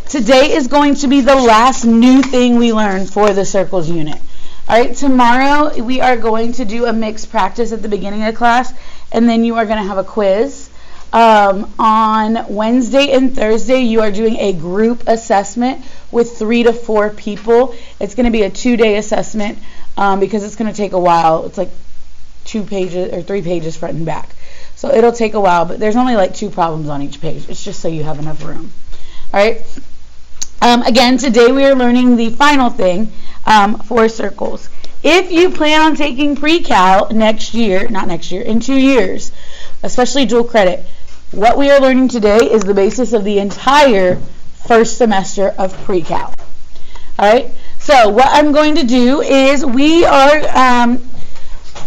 Today is going to be the last new thing we learn for the circles unit. All right, tomorrow we are going to do a mixed practice at the beginning of class, and then you are going to have a quiz. On Wednesday and Thursday, you are doing a group assessment with 3 to 4 people. It's going to be a 2-day assessment because it's going to take a while. It's like 2 pages or 3 pages front and back. So it'll take a while, but there's only like 2 problems on each page. It's just so you have enough room. All right. Again, today we are learning the final thing for circles. If you plan on taking pre-cal next year, not next year, in 2 years, especially dual credit, what we are learning today is the basis of the entire first semester of pre-cal. All right. So what I'm going to do is we are,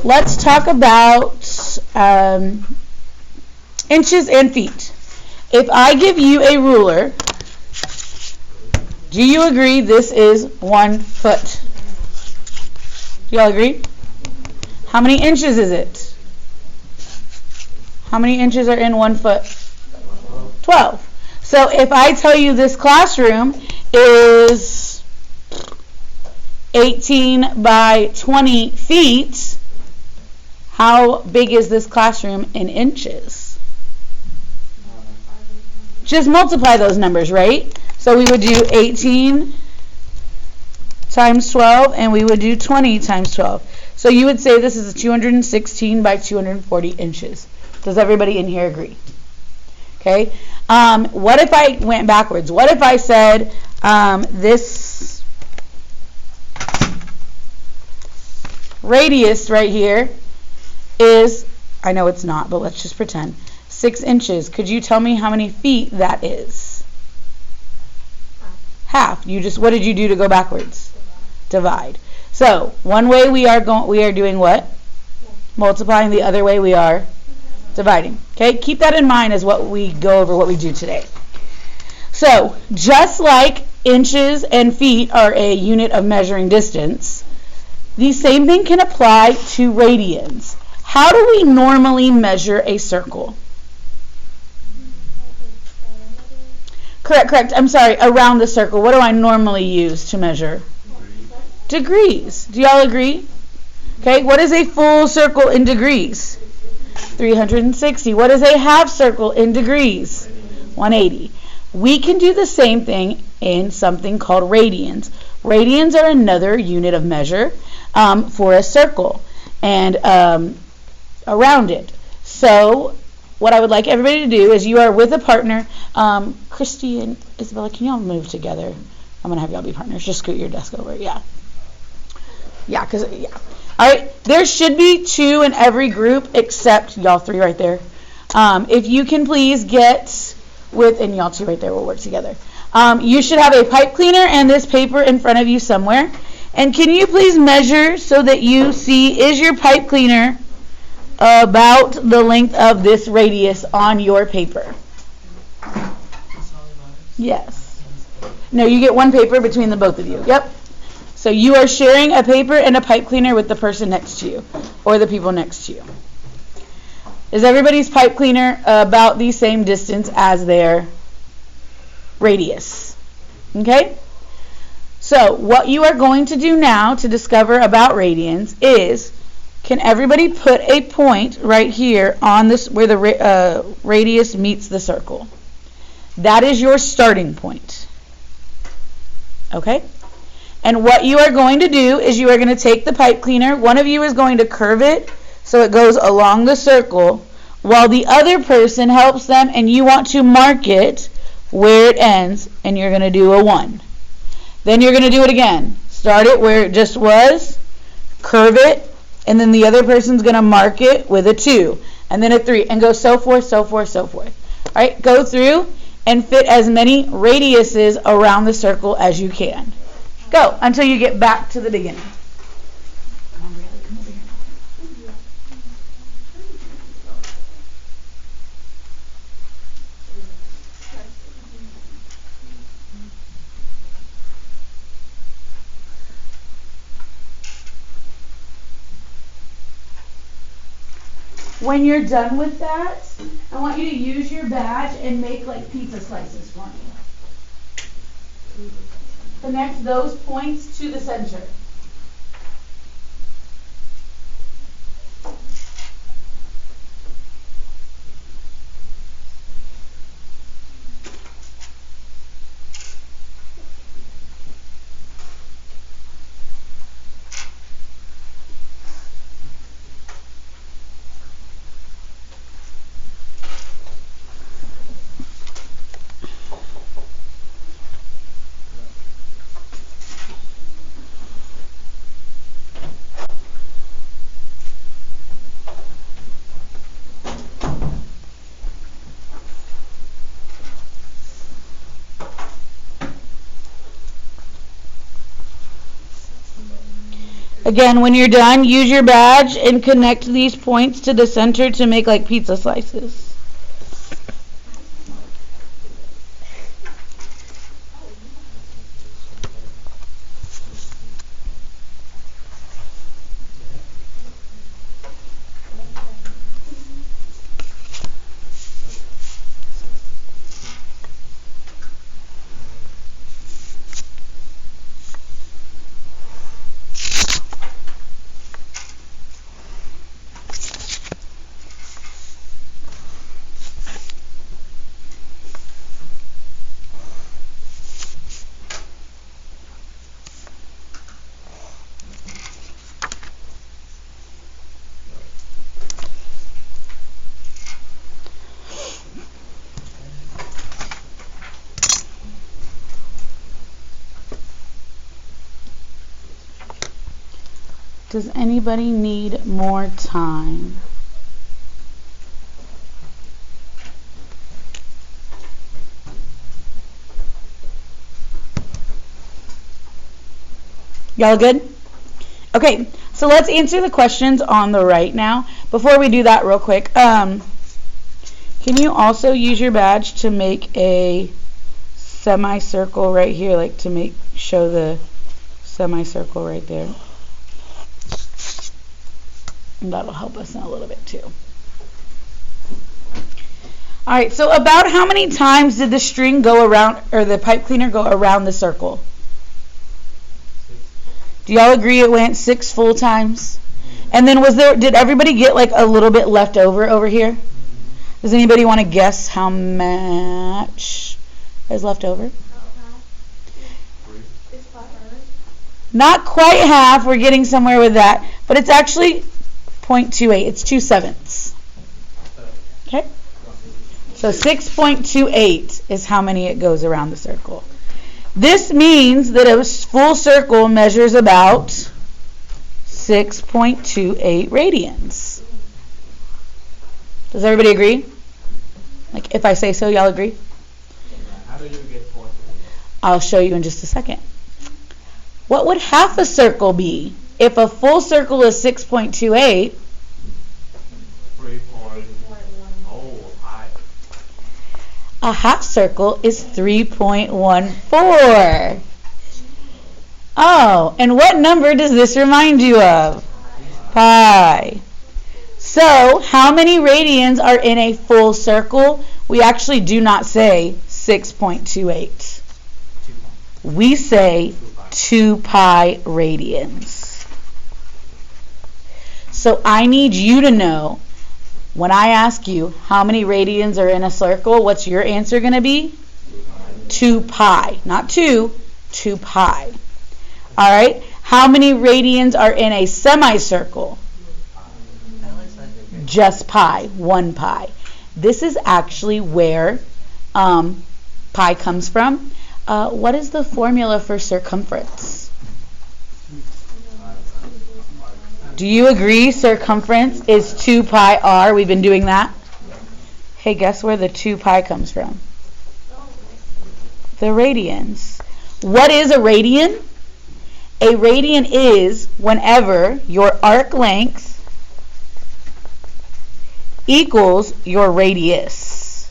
let's talk about inches and feet. If I give you a ruler, do you agree this is 1 foot? Do y'all agree? How many inches is it? How many inches are in 1 foot? 12. So if I tell you this classroom is 18 by 20 feet, how big is this classroom in inches? Just multiply those numbers, right? So we would do 18 times 12, and we would do 20 times 12. So you would say this is 216 by 240 inches. Does everybody in here agree? Okay. What if I went backwards? What if I said this radius right here is, I know it's not, but let's just pretend, 6 inches. Could you tell me how many feet that is? Half. What did you do to go backwards? Divide. So one way we are doing what? Multiplying. The other way we are dividing. Okay, keep that in mind as what we go over what we do today. So just like inches and feet are a unit of measuring distance, the same thing can apply to radians. How do we normally measure a circle? Correct. I'm sorry, around the circle. What do I normally use to measure? Degrees. Do y'all agree? Okay, what is a full circle in degrees? 360. What is a half circle in degrees? 180. We can do the same thing in something called radians. Radians are another unit of measure for a circle and around it. So what I would like everybody to do is, you are with a partner. Christy and Isabella, can y'all move together? I'm going to have y'all be partners. Just scoot your desk over. Yeah. All right, there should be 2 in every group except y'all 3 right there. If you can please get with, and y'all 2 right there will work together. You should have a pipe cleaner and this paper in front of you somewhere. And can you please measure so that you see, is your pipe cleaner about the length of this radius on your paper? Yes. No, you get 1 paper between the both of you. Yep. So you are sharing a paper and a pipe cleaner with the person next to you or the people next to you. Is everybody's pipe cleaner about the same distance as their radius? Okay? So what you are going to do now to discover about radians is, can everybody put a point right here on this where the radius meets the circle? That is your starting point. Okay? And what you are going to do is, you are going to take the pipe cleaner. One of you is going to curve it so it goes along the circle, while the other person helps them, and you want to mark it where it ends, and you're going to do a 1. Then you're going to do it again. Start it where it just was, curve it, and then the other person's going to mark it with a 2, and then a 3, and go so forth, so forth, so forth. All right, go through and fit as many radiuses around the circle as you can. Go until you get back to the beginning. When you're done with that, I want you to use your badge and make like pizza slices for me. Connect those points to the center. Again, when you're done, use your badge and connect these points to the center to make like pizza slices. Does anybody need more time? Y'all good? Okay, so let's answer the questions on the right now. Before we do that real quick, can you also use your badge to make a semicircle right here, like to show the semicircle right there? And that'll help us in a little bit too. All right, so about how many times did the string go around, or the pipe cleaner go around the circle? Do y'all agree it went 6 full times? And then did everybody get like a little bit left over here? Does anybody want to guess how much is left over? Not quite half, we're getting somewhere with that, but it's actually 0.28, it's 2/7. Okay? So 6.28 is how many it goes around the circle. This means that a full circle measures about 6.28 radians. Does everybody agree? Like if I say so, y'all agree? How do you get 0.28? I'll show you in just a second. What would half a circle be? If a full circle is 6.28, 3.1. A half circle is 3.14. Oh, and what number does this remind you of? Pi. So, how many radians are in a full circle? We actually do not say 6.28. We say 2 pi radians. So I need you to know, when I ask you how many radians are in a circle, what's your answer going to be? 2 pi. Not 2, 2 pi. All right. How many radians are in a semicircle? Just pi, 1 pi. This is actually where pi comes from. What is the formula for circumference? Do you agree circumference is 2 pi r? We've been doing that. Hey, guess where the 2 pi comes from? The radians. What is a radian? A radian is whenever your arc length equals your radius.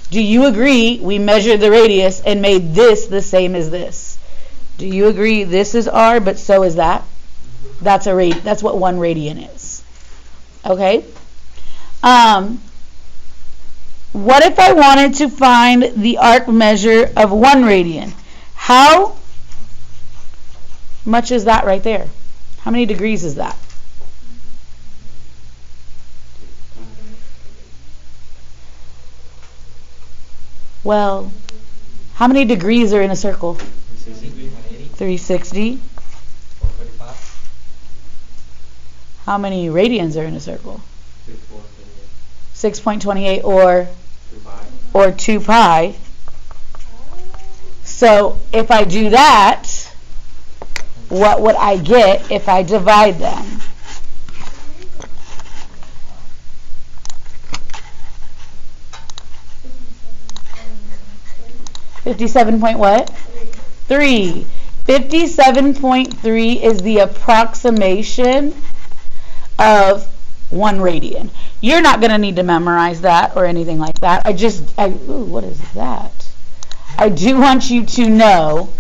Do you agree we measured the radius and made this the same as this? Do you agree this is r, but so is that? That's what 1 radian is. Okay? What if I wanted to find the arc measure of 1 radian? How much is that right there? How many degrees is that? Well, how many degrees are in a circle? 360. How many radians are in a circle? 6.28 or 2 pi. So if I do that, what would I get if I divide them? 57 point what? 3. 57.3 is the approximation of 1 radian. You're not going to need to memorize that or anything like that. Ooh, what is that? I do want you to know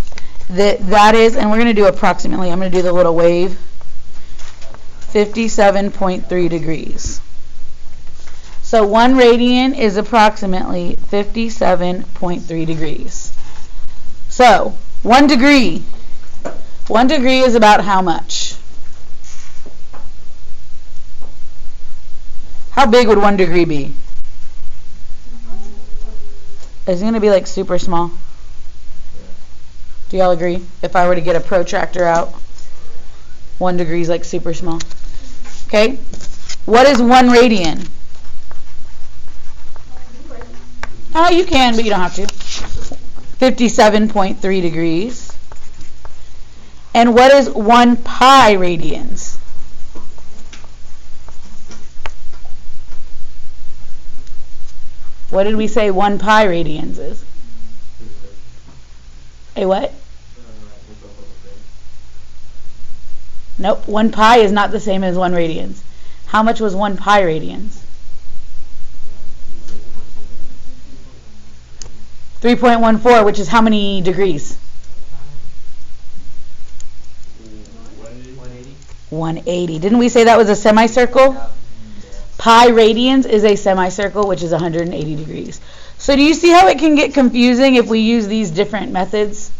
that is, and we're going to do approximately, I'm going to do the little wave, 57.3 degrees. So 1 radian is approximately 57.3 degrees. So 1 degree. 1 degree is about how much? How big would 1 degree be? Is it going to be like super small? Do y'all agree? If I were to get a protractor out, 1 degree is like super small. Okay? What is 1 radian? Oh, you can, but you don't have to. 57.3 degrees. And what is 1 pi radians? What did we say 1 pi radians is? A what? Nope, 1 pi is not the same as 1 radians. How much was 1 pi radians? 3.14, which is how many degrees? 180. Didn't we say that was a semicircle? Pi radians is a semicircle, which is 180 degrees. So do you see how it can get confusing if we use these different methods?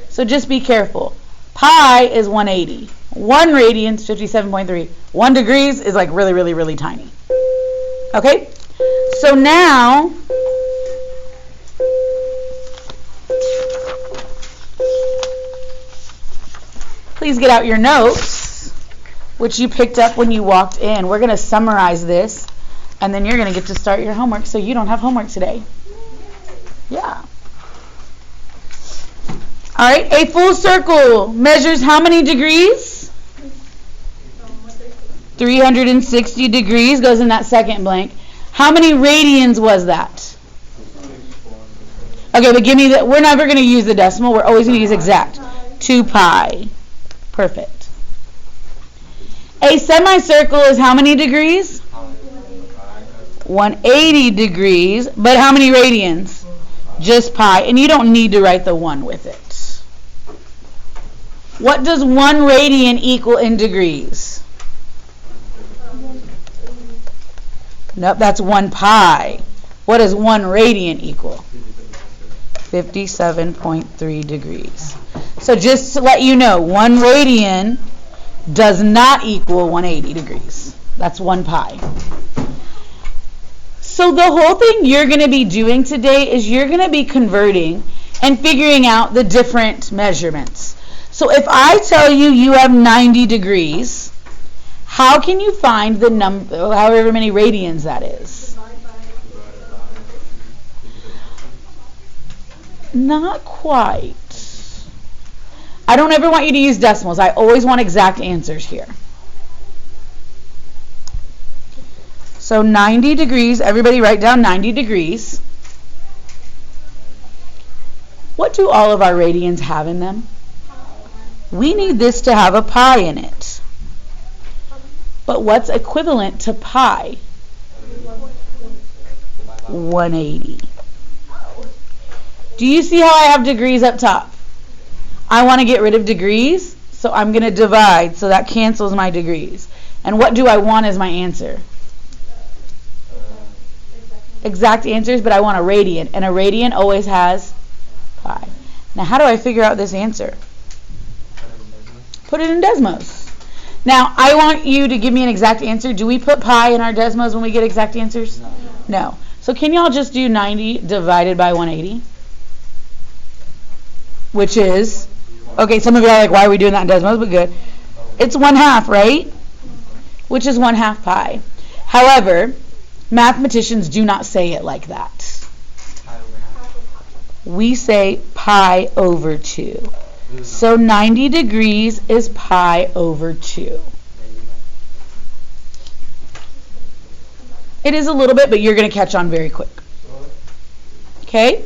So just be careful. Pi is 180. 1 radians, 57.3. 1 degrees is like really, really, really tiny. Okay? So now, please get out your notes, which you picked up when you walked in. We're going to summarize this, and then you're going to get to start your homework, so you don't have homework today. Yeah. All right, a full circle measures how many degrees? 360 degrees goes in that second blank. How many radians was that? Okay, but give me the, we're never going to use the decimal. We're always going to use exact. 2 pi. Perfect. A semicircle is how many degrees? 180 degrees. But how many radians? Just pi. And you don't need to write the 1 with it. What does 1 radian equal in degrees? Nope, that's 1 pi. What does 1 radian equal? 57.3 degrees. So just to let you know, 1 radian does not equal 180 degrees. That's 1 pi. So the whole thing you're going to be doing today is you're going to be converting and figuring out the different measurements. So if I tell you you have 90 degrees, how can you find the number, however many radians that is? Not quite. I don't ever want you to use decimals. I always want exact answers here. So 90 degrees, everybody write down 90 degrees. What do all of our radians have in them? We need this to have a pi in it. But what's equivalent to pi? 180. Do you see how I have degrees up top? I want to get rid of degrees, so I'm going to divide, so that cancels my degrees. And what do I want as my answer? Exact answers, but I want a radian, and a radian always has pi. Now, how do I figure out this answer? Put it in Desmos. Now, I want you to give me an exact answer. Do we put pi in our Desmos when we get exact answers? No. So can y'all just do 90 divided by 180? Which is, okay, some of you are like, why are we doing that in Desmos? But good. It's 1/2, right? Which is 1/2 pi. However, mathematicians do not say it like that. We say pi over 2. So 90 degrees is pi over 2. It is a little bit, but you're going to catch on very quick. Okay?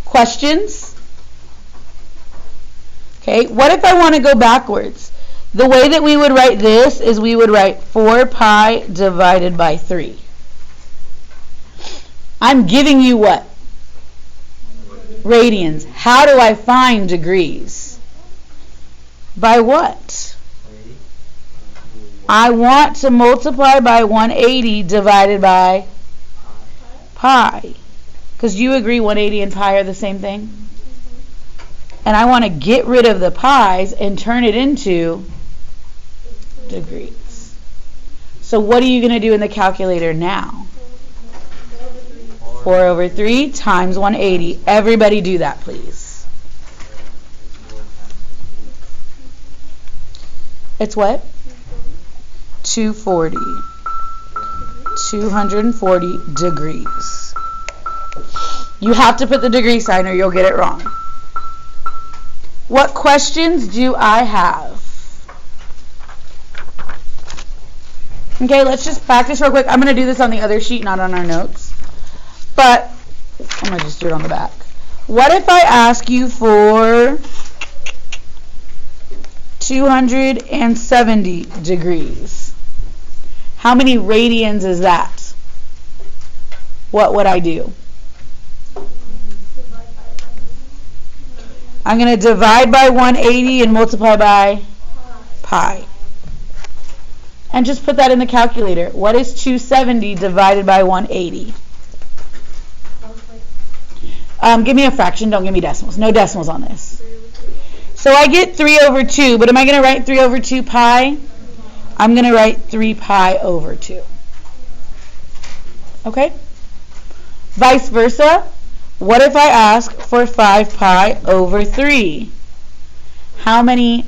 Questions? Okay, what if I want to go backwards? The way that we would write this is we would write 4 pi divided by 3. I'm giving you what? Radians. How do I find degrees? By what? I want to multiply by 180 divided by pi. Because you agree 180 and pi are the same thing? And I want to get rid of the pi's and turn it into degrees. So what are you going to do in the calculator now? 4 over 3 times 180. Everybody do that, please. It's what? 240. 240 degrees. You have to put the degree sign or you'll get it wrong. What questions do I have? Okay, let's just practice real quick. I'm going to do this on the other sheet, not on our notes. But I'm going to just do it on the back. What if I ask you for 270 degrees? How many radians is that? What would I do? I'm going to divide by 180 and multiply by pi. And just put that in the calculator. What is 270 divided by 180? Give me a fraction, don't give me decimals. No decimals on this. So I get 3 over 2, but am I going to write 3 over 2 pi? I'm going to write 3 pi over 2. Okay? Vice versa, what if I ask for 5 pi over 3? How many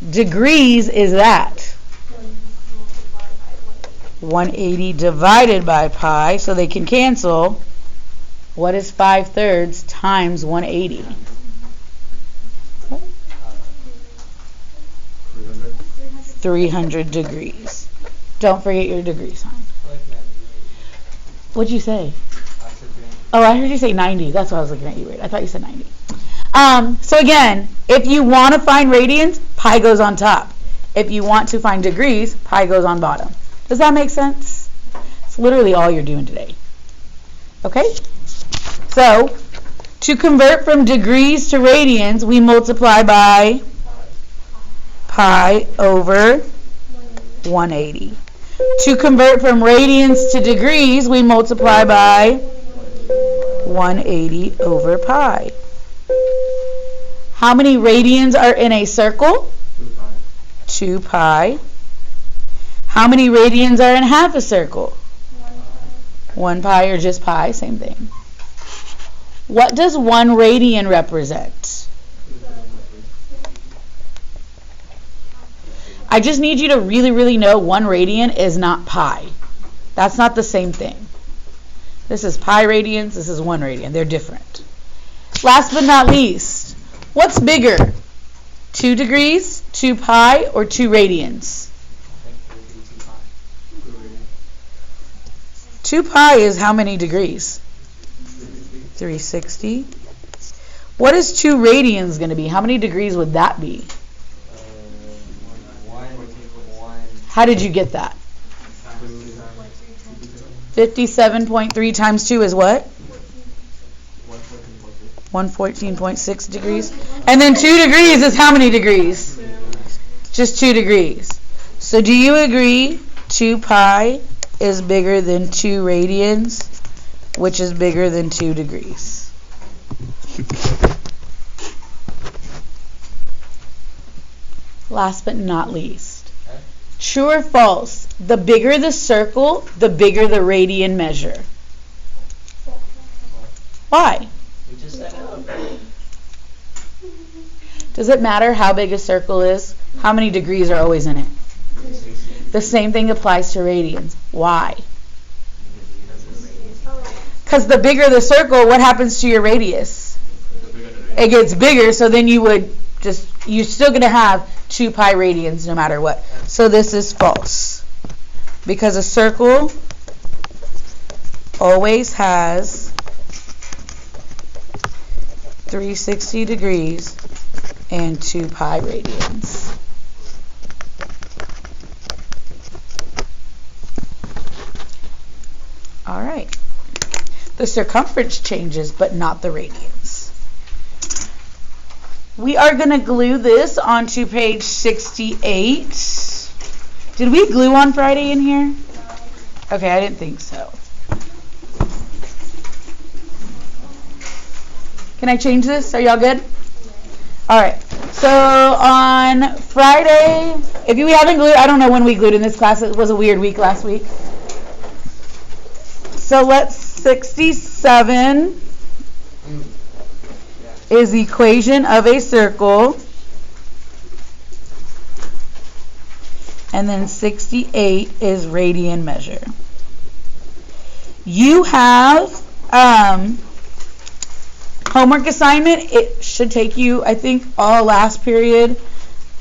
degrees is that? 180 divided by pi, so they can cancel. What is 5/3 times 180? 300 degrees. Don't forget your degree sign. What'd you say? Oh, I heard you say 90. That's why I was looking at you weird. I thought you said 90. So again, if you want to find radians, pi goes on top. If you want to find degrees, pi goes on bottom. Does that make sense? It's literally all you're doing today. Okay? So, to convert from degrees to radians, we multiply by pi over 180. To convert from radians to degrees, we multiply by 180 over pi. How many radians are in a circle? 2 pi. How many radians are in half a circle? 1 pi or just pi, same thing. What does 1 radian represent? I just need you to really, really know 1 radian is not pi. That's not the same thing. This is pi radians, this is 1 radian. They're different. Last but not least, what's bigger? 2 degrees, 2 pi, or 2 radians? 2 pi is how many degrees? 360. What is 2 radians going to be? How many degrees would that be? How did you get that? 57.3 times 2 is what? 114.6 degrees. And then 2 degrees is how many degrees? Just 2 degrees. So do you agree 2 pi is bigger than 2 radians, which is bigger than 2 degrees? Last but not least. True or false? The bigger the circle, the bigger the radian measure. Why? We just said it. Does it matter how big a circle is? How many degrees are always in it? The same thing applies to radians. Why? Because the bigger the circle, what happens to your radius? It gets bigger, so then you're still going to have 2 pi radians no matter what. So this is false. Because a circle always has 360 degrees and 2 pi radians. All right. The circumference changes, but not the radians. We are going to glue this onto page 68. Did we glue on Friday in here? Okay, I didn't think so. Can I change this? Are y'all good? All right. So on Friday, if you haven't glued, I don't know when we glued in this class. It was a weird week last week. So let's 67 is the equation of a circle. And then 68 is radian measure. You have homework assignment. It should take you, I think, all last period.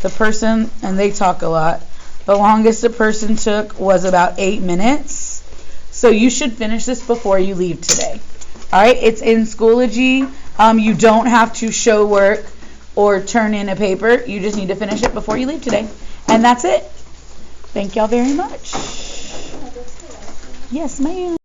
The person, and they talk a lot, the longest a person took was about 8 minutes. So you should finish this before you leave today. All right, it's in Schoology. You don't have to show work or turn in a paper. You just need to finish it before you leave today. And that's it. Thank y'all very much. Yes, ma'am.